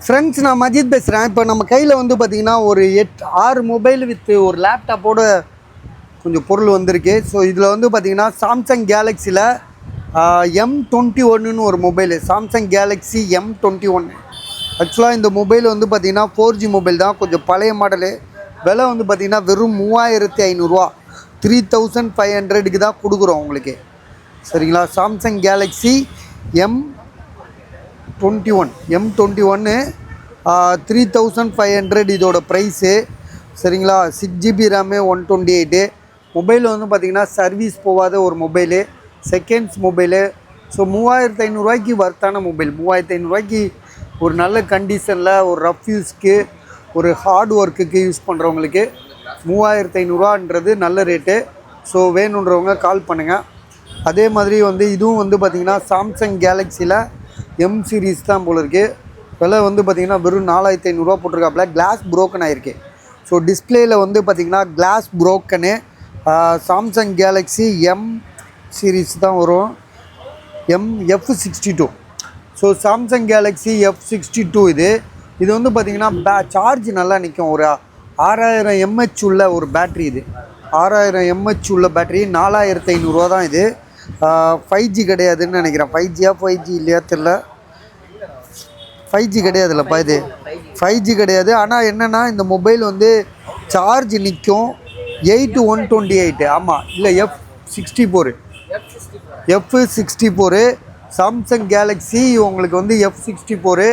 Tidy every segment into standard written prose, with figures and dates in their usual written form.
Friends, நான் மஜித் பேசுகிறேன். இப்போ நம்ம கையில் வந்து பார்த்திங்கன்னா ஒரு 6 மொபைல் வித் ஒரு லேப்டாப்போட கொஞ்சம் பொருள் வந்திருக்கு. ஸோ இதில் வந்து பார்த்திங்கன்னா சாம்சங் கேலக்ஸியில் M21ன்னு ஒரு மொபைலு, சாம்சங் கேலக்ஸி M21. ஆக்சுவலாக இந்த மொபைல் வந்து பார்த்திங்கன்னா 4G மொபைல் தான், கொஞ்சம் பழைய மாடலு. விலை வந்து பார்த்திங்கன்னா வெறும் 3500 3500க்கு தான் கொடுக்குறோம் உங்களுக்கு. சரிங்களா? சாம்சங் கேலக்ஸி M21 3500 இதோட ப்ரைஸு. சரிங்களா? 6GB RAM, 128. மொபைல் வந்து பார்த்திங்கன்னா சர்வீஸ் போகாத ஒரு மொபைலு, செகண்ட்ஸ் மொபைலு. ஸோ 3500 வர்த்தான மொபைல். 3500 ஒரு நல்ல கண்டிஷனில் ஒரு ரஃப் யூஸ்க்கு, ஒரு ஹார்ட் ஒர்க்குக்கு யூஸ் பண்ணுறவங்களுக்கு 3500ன்றது நல்ல ரேட்டு. ஸோ வேணுன்றவங்க கால் பண்ணுங்கள். அதே மாதிரி வந்து இதுவும் வந்து பார்த்திங்கன்னா சாம்சங் கேலக்ஸியில் M சீரீஸ் தான் போல இருக்குது. விலை வந்து பார்த்திங்கன்னா வெறும் 4500 போட்டிருக்காப்புல. கிளாஸ் ப்ரோக்கன் ஆகிருக்கு. ஸோ டிஸ்பிளேயில் வந்து பார்த்திங்கன்னா glass broken. Samsung Galaxy M series தான் வரும், F62. So Samsung Galaxy F62 இது வந்து பார்த்திங்கன்னா சார்ஜ் நல்லா நிற்கும். ஒரு 6000 mAh உள்ள ஒரு பேட்ரி. இது 6000 mAh உள்ள பேட்ரி. 4500 தான் இது. 5G கிடையாதுன்னு நினைக்கிறேன். 5G இல்லையா தெரில. 5G கிடையாதுல்லப்பா, இது 5G கிடையாது. ஆனால் என்னென்னா இந்த மொபைல் வந்து சார்ஜ் நிற்கும். 8128. ஆமாம், இல்லை F64 சாம்சங் கேலக்ஸி உங்களுக்கு வந்து F64.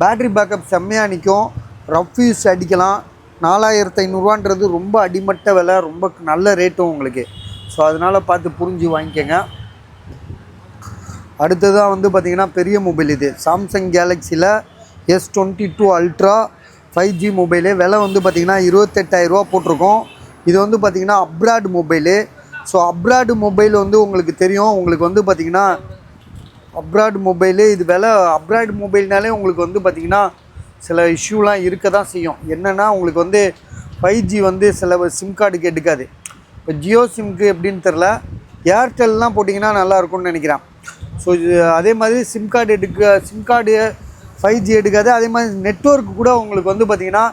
பேட்ரி பேக்கப் செம்மையாக நிற்கும். ரஃப் யூஸ் அடிக்கலாம். 4500ன்றது ரொம்ப அடிமட்ட விலை, ரொம்ப நல்ல ரேட்டும் உங்களுக்கு. ஸோ அதனால் பார்த்து புரிஞ்சு வாங்கிக்கோங்க. அடுத்ததாக வந்து பார்த்திங்கன்னா பெரிய மொபைல். இது Samsung கேலக்ஸியில் S22 ultra 5G mobile. விலை வந்து பார்த்திங்கன்னா 28000 போட்டிருக்கோம். இது வந்து பார்த்திங்கன்னா abroad mobile. So abroad mobile வந்து உங்களுக்கு தெரியும். உங்களுக்கு வந்து பார்த்திங்கன்னா அப்ராட் மொபைலு இது விலை. அப்ராட் மொபைல்னாலே உங்களுக்கு வந்து பார்த்திங்கன்னா சில இஷ்யூலாம் இருக்க தான் செய்யும். என்னென்னா உங்களுக்கு வந்து 5G வந்து சில சிம் கார்டுக்கு எடுக்காது. இப்போ ஜியோ சிம்க்கு எப்படின்னு தெரில, ஏர்டெல்லாம் போட்டிங்கன்னா நல்லாயிருக்கும்னு நினைக்கிறேன். ஸோ இது அதே மாதிரி சிம் கார்டு 5G எடுக்காது. அதே மாதிரி நெட்வொர்க் கூட உங்களுக்கு வந்து பார்த்திங்கன்னா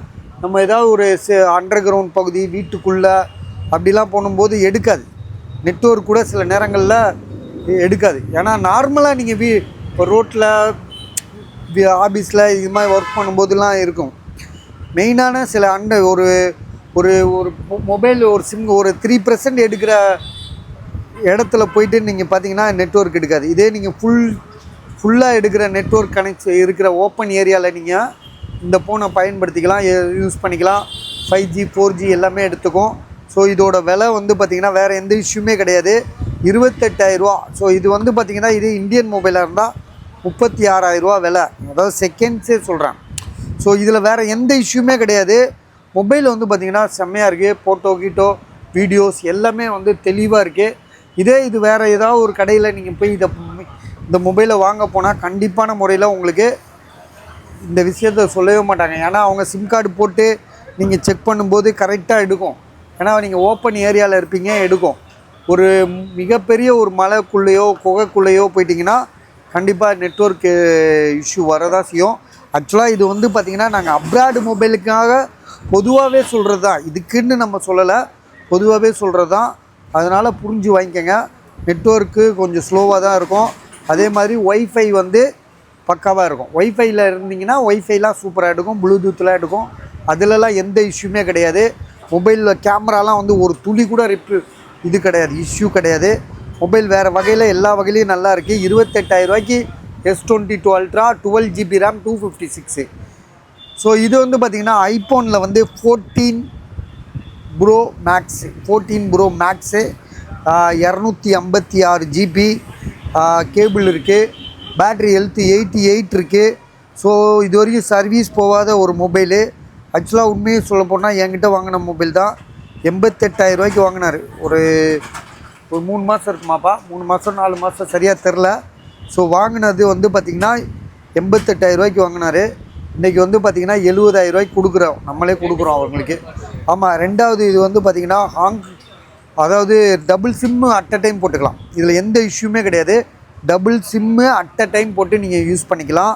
நம்ம ஏதாவது ஒரு அண்டர் கிரவுண்ட் பகுதி, வீட்டுக்குள்ளே அப்படிலாம் போகும்போது எடுக்காது. நெட்வொர்க் கூட சில நேரங்களில் எடுக்காது. ஏன்னா நார்மலாக நீங்கள் இப்போ ரோட்டில், ஆஃபீஸில் இது மாதிரி ஒர்க் பண்ணும்போதெல்லாம் இருக்கும். மெயினான சில ஒரு ஒரு ஒரு மொபைல், ஒரு சிம் ஒரு 3% எடுக்கிற இடத்துல போயிட்டு நீங்கள் பார்த்தீங்கன்னா நெட்வொர்க் எடுக்காது. இதே நீங்கள் ஃபுல்லாக எடுக்கிற நெட்வொர்க் கனெக்ட் இருக்கிற ஓப்பன் ஏரியாவில் நீங்கள் இந்த ஃபோனை பயன்படுத்திக்கலாம், யூஸ் பண்ணிக்கலாம். 5G 4G எல்லாமே எடுத்துக்கும். ஸோ இதோட விலை வந்து பார்த்திங்கன்னா வேறு எந்த இஷ்யூமே கிடையாது, 28000. ஸோ இது வந்து பார்த்திங்கன்னா இது இந்தியன் மொபைலாக இருந்தால் 36000 விலை, அதாவது செகண்ட்ஸே சொல்கிறேன். ஸோ இதில் வேறு எந்த இஷ்யூமே கிடையாது. மொபைல் வந்து பார்த்திங்கன்னா செம்மையாக இருக்குது. ஃபோட்டோ வீடியோஸ் எல்லாமே வந்து தெளிவாக இருக்குது. இது வேறு ஏதாவது ஒரு கடையில் நீங்கள் போய் இந்த மொபைலை வாங்க போனால் கண்டிப்பான முறையில் உங்களுக்கு இந்த விஷயத்த சொல்லவே மாட்டாங்க. ஏன்னா அவங்க சிம் கார்டு போட்டு நீங்கள் செக் பண்ணும்போது கரெக்டாக எடுக்கும். ஏன்னா நீங்கள் ஓப்பன் ஏரியாவில் இருப்பீங்க, எடுக்கும். ஒரு மிகப்பெரிய ஒரு மலைக்குள்ளேயோ குகைக்குள்ளேயோ போயிட்டிங்கன்னா கண்டிப்பாக நெட்வொர்க் இஷ்யூ வரதான் செய்யும். ஆக்சுவலாக இது வந்து பார்த்திங்கன்னா நாங்கள் அப்ராடு மொபைலுக்காக பொதுவாகவே சொல்கிறது தான், இதுக்குன்னு நம்ம சொல்லலை, பொதுவாகவே சொல்கிறது தான். அதனால் புரிஞ்சு வாங்கிக்கோங்க. நெட்வொர்க்கு கொஞ்சம் ஸ்லோவாக தான் இருக்கும். அதே மாதிரி ஒய்ஃபை வந்து பக்காவாக இருக்கும். ஒய்ஃபையில் இருந்தீங்கன்னா ஒய்ஃபைலாம் சூப்பராக எடுக்கும், ப்ளூடூத்லாம் எடுக்கும். அதிலலாம் எந்த இஷ்யூமே கிடையாது. மொபைலில் கேமராலாம் வந்து ஒரு துளி கூட இது கிடையாது, இஷ்யூ கிடையாது. மொபைல் வேறு வகையில் எல்லா வகையிலையும் நல்லா இருக்குது. 28000 S22 ultra 12GB RAM 256. So இது வந்து பார்த்திங்கன்னா ஐஃபோனில் வந்து 14 ப்ரோ மேக்ஸு 256 GB கேபிள் இருக்குது. பேட்ரி ஹெல்த்து 88 இருக்குது. ஸோ இது வரைக்கும் சர்வீஸ் போகாத ஒரு மொபைலு. ஆக்சுவலாக உண்மையை சொல்ல போனால் என்கிட்ட வாங்கின மொபைல் தான் 88000 வாங்கினார். ஒரு 3 மாதம் இருக்குமாப்பா, 3 மாதம் 4 மாதம் சரியாக தெரில. ஸோ வாங்கினது வந்து பார்த்திங்கன்னா 88000 வாங்கினார். இன்றைக்கி வந்து பார்த்திங்கன்னா 70000 கொடுக்குறோம், நம்மளே கொடுக்குறோம் அவங்களுக்கு. ஆமாம். ரெண்டாவது இது வந்து பார்த்திங்கன்னா அதாவது double sim at a time போட்டுக்கலாம். இதில் எந்த இஷ்யூமே கிடையாது. Double sim at a time போட்டு நீங்கள் யூஸ் பண்ணிக்கலாம்.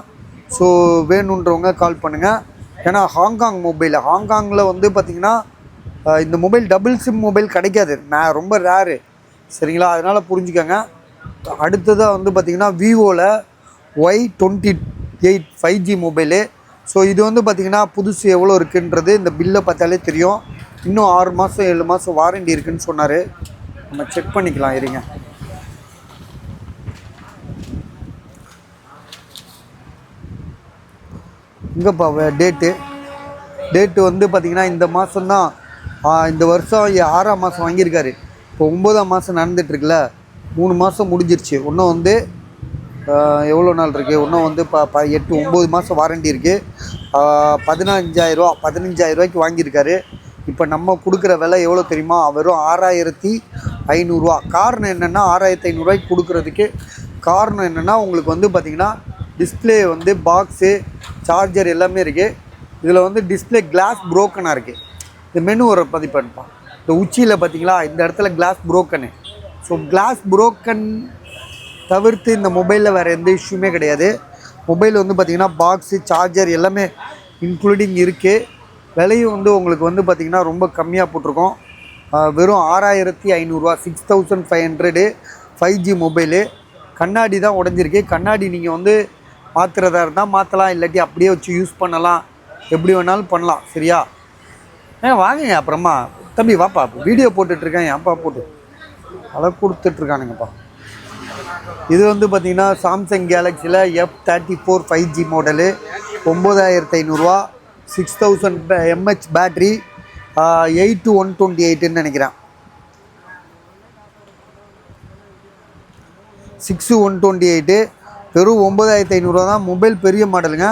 ஸோ வேணுன்றவங்க கால் பண்ணுங்கள். ஏன்னா ஹாங்காங் மொபைல், ஹாங்காங்கில் வந்து பார்த்திங்கன்னா இந்த மொபைல் டபுள் சிம் மொபைல் கிடைக்காது, நான் ரொம்ப ரேரு சரிங்களா, அதனால் புரிஞ்சுக்கோங்க. அடுத்ததாக வந்து பார்த்திங்கன்னா விவோவில் Y28 5G மொபைலு. ஸோ இது வந்து பார்த்திங்கன்னா புதுசு எவ்வளோ இருக்குன்றது இந்த பில்லை பார்த்தாலே தெரியும். இன்னும் 6 மாதம் 7 மாதம் வாரண்டி இருக்குதுன்னு சொன்னார். நம்ம செக் பண்ணிக்கலாம் இருங்க. இங்கேப்பா டேட்டு வந்து பார்த்திங்கன்னா இந்த மாதம்தான், இந்த வருஷம் 6ஆம் மாதம் வாங்கியிருக்காரு. இப்போ 9ஆம் மாதம் நடந்துகிட்ருக்குல்ல, 3 மாதம் முடிஞ்சிருச்சு. இன்னும் வந்து எவ்வளோ நாள் இருக்குது, இன்னும் வந்து 8 9 மாதம் வாரண்டி இருக்குது. 15,000 வாங்கியிருக்காரு. இப்போ நம்ம கொடுக்குற விலை எவ்வளோ தெரியுமா, வெறும் 6,500. காரணம் என்னென்னா 6,500 கொடுக்குறதுக்கு காரணம் என்னென்னா உங்களுக்கு வந்து பார்த்திங்கன்னா டிஸ்பிளே வந்து பாக்ஸு சார்ஜர் எல்லாமே இருக்குது. இதில் வந்து டிஸ்பிளே கிளாஸ் புரோக்கனாக இருக்குது. இந்த மெனு ஒரு பதிப்பா இந்த உச்சியில் பார்த்திங்களா, இந்த இடத்துல கிளாஸ் புரோக்கனு. ஸோ கிளாஸ் புரோக்கன் தவிர்த்து இந்த மொபைலில் வேறு எந்த இஷ்யூமே கிடையாது. மொபைல் வந்து பார்த்திங்கன்னா பாக்ஸு சார்ஜர் எல்லாமே இன்க்ளூடிங் இருக்குது. விலையும் வந்து உங்களுக்கு வந்து பார்த்திங்கன்னா ரொம்ப கம்மியாக போட்டிருக்கோம். வெறும் 6,500, 6,500 5G மொபைலு. கண்ணாடி தான் உடஞ்சிருக்கு. கண்ணாடி நீங்கள் வந்து மாற்றுறதா இருந்தால் மாற்றலாம், இல்லாட்டி அப்படியே வச்சு யூஸ் பண்ணலாம், எப்படி வேணாலும் பண்ணலாம் சரியா. வாங்குங்க. அப்புறமா தம்பி வாப்பா, வீடியோ போட்டுட்ருக்கேன், ஏன்ப்பா போட்டு அதை கொடுத்துட்ருக்கானுங்கப்பா. இது வந்து பார்த்திங்கன்னா சாம்சங் கேலக்ஸியில் F34 5G model, 9,500, 6000 mAh battery, 8/128ன்னு நினைக்கிறேன், 6/128. வெறும் 9,500 தான். மொபைல் பெரிய மாடலுங்க,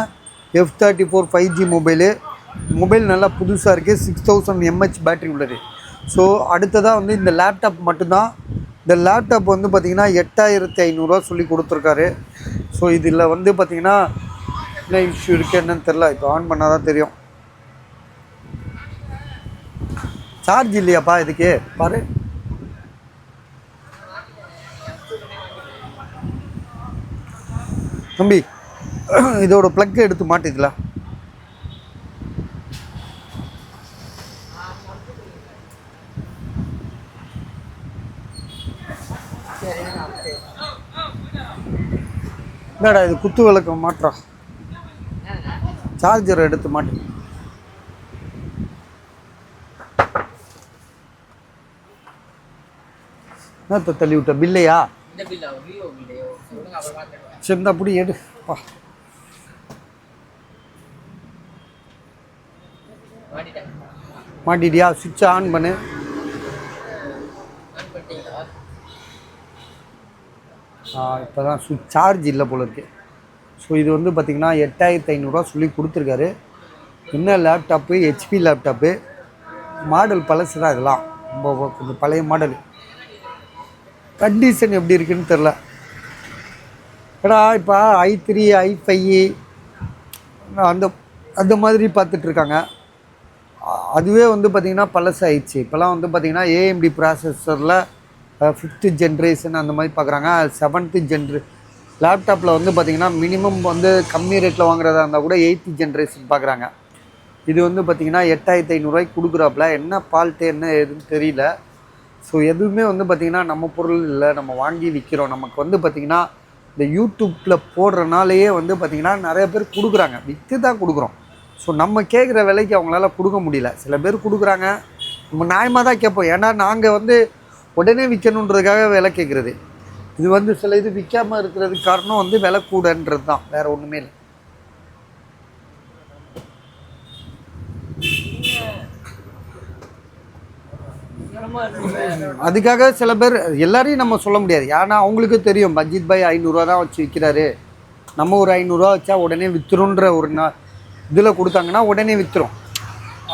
F34 5G மொபைலு. மொபைல் நல்லா புதுசாக இருக்குது, 6000 mAh பேட்ரி உள்ளது. ஸோ அடுத்ததாக வந்து இந்த லேப்டாப் மட்டும்தான். இந்த லேப்டாப் வந்து பார்த்திங்கன்னா 8,500 சொல்லி கொடுத்துருக்காரு. ஸோ இதில் வந்து பார்த்திங்கன்னா என்ன இஷ்யூ இருக்குது என்னன்னு தெரில, இப்போ ஆன் பண்ணால் தான் தெரியும். சார்ஜ் இல்லையாப்பா இதுக்கு பாரு. தம்பி இதோட ப்ளக் எடுத்து மாட்டிதுல. என்னடா இது குத்து விளக்க மாற்றா, சார்ஜர் எடுத்து மாட்டு. என்ன தள்ளி விட்ட பில்லையா? சரி அப்படி எடுப்பா. மாட்டிட்டியா? சுவிட்சை ஆன் பண்ணு. இப்போ தான் சார்ஜ் இல்லை போல இருக்குது. ஸோ இது வந்து பார்த்திங்கன்னா 8,500 சொல்லி கொடுத்துருக்காரு. என்ன லேப்டாப்பு, HP லேப்டாப்பு, மாடல் பழசு தான், இதெல்லாம் ரொம்ப கொஞ்சம் பழைய மாடல். கண்டிஷன் எப்படி இருக்குன்னு தெரில. ஏடா இப்போ i3 i5 அந்த அந்த மாதிரி பார்த்துட்ருக்காங்க. அதுவே வந்து பார்த்திங்கன்னா பழசாயிடுச்சு. இப்போலாம் வந்து பார்த்திங்கன்னா AMD ப்ராசஸரில் 5th ஜென்ரேஷன் அந்த மாதிரி பார்க்குறாங்க. 7th லேப்டாப்பில் வந்து பார்த்திங்கன்னா மினிமம் வந்து கம்மி ரேட்டில் வாங்குறதா இருந்தால் கூட 8th ஜென்ரேஷன் பார்க்குறாங்க. இது வந்து பார்த்திங்கன்னா 8,500 கொடுக்குறாப்புல. என்ன ஃபால்ட்டு என்ன எதுன்னு தெரியல. ஸோ எதுவுமே வந்து பார்த்திங்கன்னா நம்ம பொருள் இல்லை, நம்ம வாங்கி விற்கிறோம். நமக்கு வந்து பார்த்திங்கன்னா இந்த யூடியூப்பில் போடுறனாலேயே வந்து பார்த்திங்கன்னா நிறைய பேர் கொடுக்குறாங்க, விற்று தான் கொடுக்குறோம். ஸோ நம்ம கேட்குற விலைக்கு அவங்களால கொடுக்க முடியல. சில பேர் கொடுக்குறாங்க, நம்ம நியாயமாக தான் கேட்போம். ஏன்னா நாங்கள் வந்து உடனே விற்கணுன்றதுக்காக விலை கேட்குறது. இது வந்து சில இது விற்காமல் இருக்கிறதுக்கு காரணம் வந்து விலை கூடன்றது தான், வேறு ஒன்றுமே இல்லை. அதுக்காக சில பேர் எல்லாரையும் நம்ம சொல்ல முடியாது. ஏன்னா அவங்களுக்கு தெரியும் பட்ஜெட் பாய் 500 தான் வச்சு விற்கிறாரு, நம்ம ஒரு 500 வச்சா உடனே விற்றுருன்ற ஒரு இதில் கொடுத்தாங்கன்னா உடனே விற்றுரும்.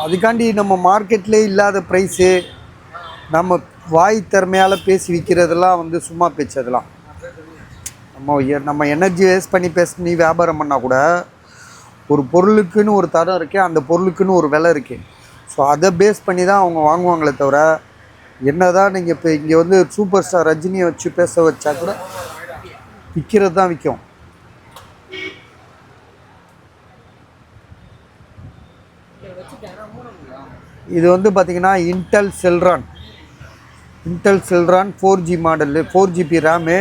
அதுக்காண்டி நம்ம மார்க்கெட்லேயே இல்லாத ப்ரைஸு நம்ம வாய் திறமையால் பேசி விற்கிறதெல்லாம் வந்து சும்மா பேச்சு. அதெல்லாம் நம்ம எனர்ஜி வேஸ்ட் பண்ணி வியாபாரம் பண்ணால் கூட ஒரு பொருளுக்குன்னு ஒரு தரம் இருக்குது, அந்த பொருளுக்குன்னு ஒரு விலை இருக்குது. ஸோ அதை பேஸ் பண்ணி தான் அவங்க வாங்குவாங்களே தவிர, என்ன தான் நீங்கள் இப்போ இங்கே வந்து சூப்பர் ஸ்டார் ரஜினியை வச்சு பேச வச்சா கூட விற்கிறது தான் விற்கும். இது வந்து பார்த்தீங்கன்னா Intel Celeron 4G model 4GB RAM.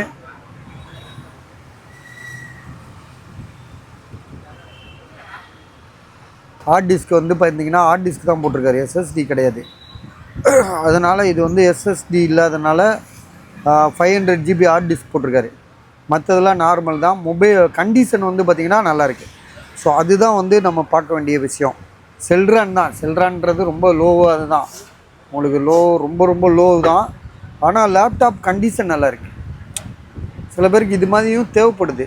Hard disk வந்து பார்த்தீங்கன்னா ஹார்ட் டிஸ்க் தான் போட்டிருக்காரு, எஸ்எஸ்டி கிடையாது. அதனால் இது வந்து எஸ்எஸ்டி இல்லாதனால 500GB ஹார்ட் டிஸ்க் போட்டிருக்காரு. மற்றதெல்லாம் நார்மல் தான். மொபைல் கண்டிஷன் வந்து பார்த்திங்கன்னா நல்லாயிருக்கு. ஸோ அதுதான் வந்து நம்ம பார்க்க வேண்டிய விஷயம். செல்ரான் தான், செல்ரான்றது ரொம்ப லோவாக அதுதான் உங்களுக்கு ரொம்ப ரொம்ப லோ தான். ஆனால் லேப்டாப் கண்டிஷன் நல்லாயிருக்கு. சில பேருக்கு இது மாதிரியும் தேவைப்படுது.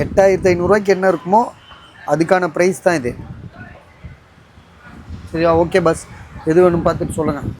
8500 என்ன இருக்குமோ அதுக்கான ப்ரைஸ் தான் இது. சரியா? ஓகே பஸ், எது வேணும் பார்த்துட்டு சொல்லுங்கள்.